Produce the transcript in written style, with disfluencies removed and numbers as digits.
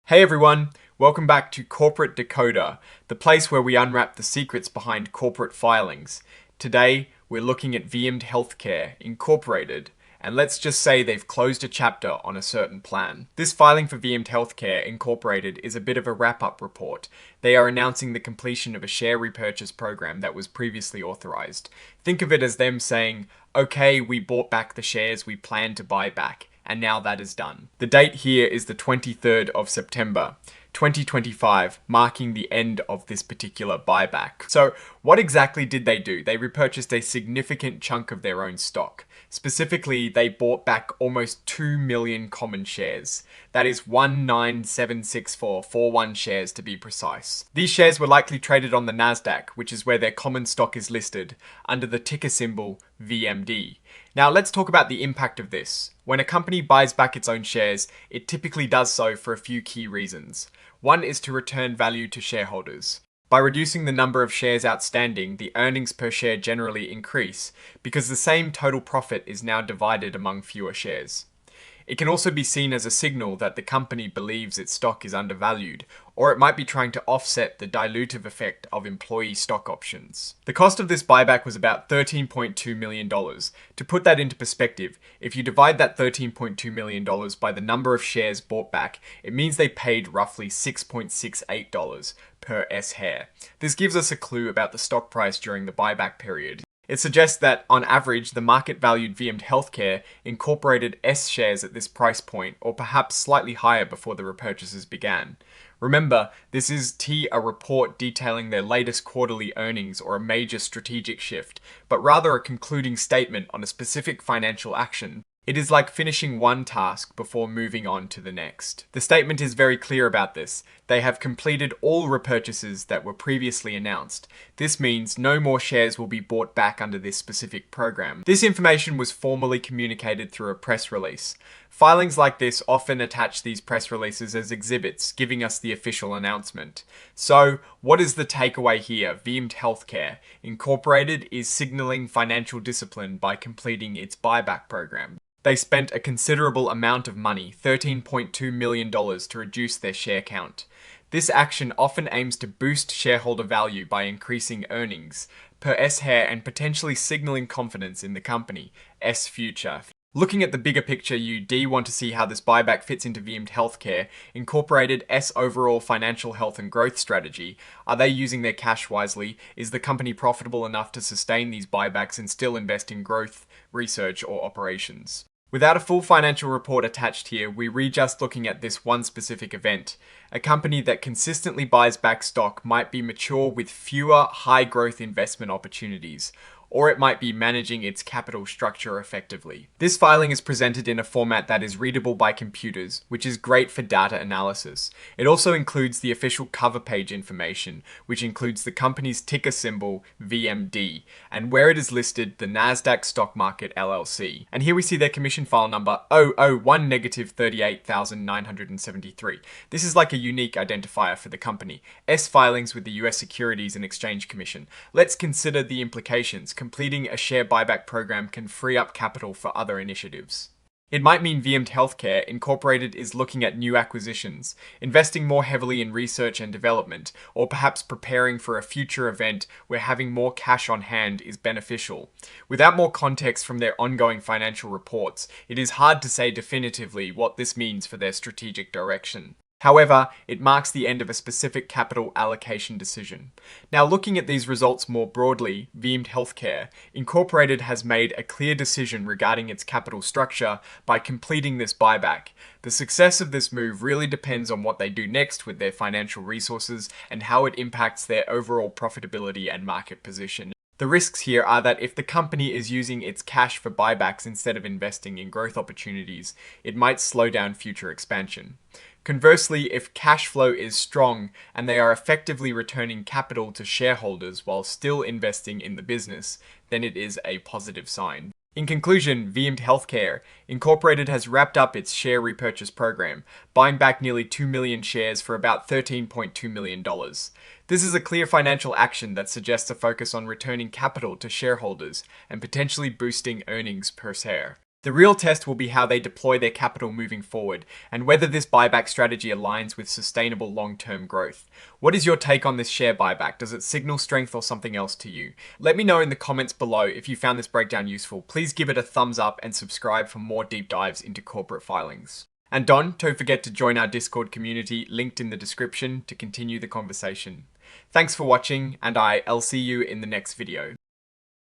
Hey everyone, welcome back to Corporate Decoder, the place where we unwrap the secrets behind corporate filings. Today, we're looking at Viemed Healthcare Incorporated, and let's just say they've closed a chapter on a certain plan. This filing for Viemed Healthcare Incorporated is a bit of a wrap-up report. They are announcing the completion of a share repurchase program that was previously authorized. Think of it as them saying, okay, we bought back the shares we planned to buy back. And now that is done. The date here is the 23rd of September, 2025, marking the end of this particular buyback. So what exactly did they do? They repurchased a significant chunk of their own stock. Specifically, they bought back almost 2 million common shares. That is 1976441 shares to be precise. These shares were likely traded on the Nasdaq, which is where their common stock is listed, under the ticker symbol VMD. Now let's talk about the impact of this. When a company buys back its own shares, it typically does so for a few key reasons. One is to return value to shareholders. By reducing the number of shares outstanding, the earnings per share generally increase, because the same total profit is now divided among fewer shares. It can also be seen as a signal that the company believes its stock is undervalued, or it might be trying to offset the dilutive effect of employee stock options. The cost of this buyback was about $13.2 million. To put that into perspective, if you divide that $13.2 million by the number of shares bought back, it means they paid roughly $6.68 per share. This gives us a clue about the stock price during the buyback period. It suggests that, on average, the market valued Viemed Healthcare Incorporated S shares at this price point, or perhaps slightly higher before the repurchases began. Remember, this is a report detailing their latest quarterly earnings or a major strategic shift, but rather a concluding statement on a specific financial action. It is like finishing one task before moving on to the next. The statement is very clear about this. They have completed all repurchases that were previously announced. This means no more shares will be bought back under this specific program. This information was formally communicated through a press release. Filings like this often attach these press releases as exhibits, giving us the official announcement. So, what is the takeaway here? Viemed Healthcare Incorporated is signaling financial discipline by completing its buyback program. They spent a considerable amount of money, $13.2 million, to reduce their share count. This action often aims to boost shareholder value by increasing earnings per share and potentially signaling confidence in the company's future. Looking at the bigger picture, you want to see how this buyback fits into Viemed Healthcare Incorporated's overall financial health and growth strategy. Are they using their cash wisely? Is the company profitable enough to sustain these buybacks and still invest in growth, research, or operations? Without a full financial report attached here, we're just looking at this one specific event. A company that consistently buys back stock might be mature with fewer high-growth investment opportunities, or it might be managing its capital structure effectively. This filing is presented in a format that is readable by computers, which is great for data analysis. It also includes the official cover page information, which includes the company's ticker symbol VMD, and where it is listed, the Nasdaq Stock Market LLC. And here we see their commission file number 001-38,973. This is like a unique identifier for the company. S filings with the US Securities and Exchange Commission. Let's consider the implications. Completing a share buyback program can free up capital for other initiatives. It might mean Viemed Healthcare Incorporated is looking at new acquisitions, investing more heavily in research and development, or perhaps preparing for a future event where having more cash on hand is beneficial. Without more context from their ongoing financial reports, it is hard to say definitively what this means for their strategic direction. However, it marks the end of a specific capital allocation decision. Now, looking at these results more broadly, Viemed Healthcare Incorporated has made a clear decision regarding its capital structure by completing this buyback. The success of this move really depends on what they do next with their financial resources and how it impacts their overall profitability and market position. The risks here are that if the company is using its cash for buybacks instead of investing in growth opportunities, it might slow down future expansion. Conversely, if cash flow is strong and they are effectively returning capital to shareholders while still investing in the business, then it is a positive sign. In conclusion, Viemed Healthcare Incorporated has wrapped up its share repurchase program, buying back nearly 2 million shares for about $13.2 million. This is a clear financial action that suggests a focus on returning capital to shareholders and potentially boosting earnings per share. The real test will be how they deploy their capital moving forward, and whether this buyback strategy aligns with sustainable long-term growth. What is your take on this share buyback? Does it signal strength or something else to you? Let me know in the comments below if you found this breakdown useful. Please give it a thumbs up and subscribe for more deep dives into corporate filings. And don't forget to join our Discord community linked in the description to continue the conversation. Thanks for watching, and I'll see you in the next video.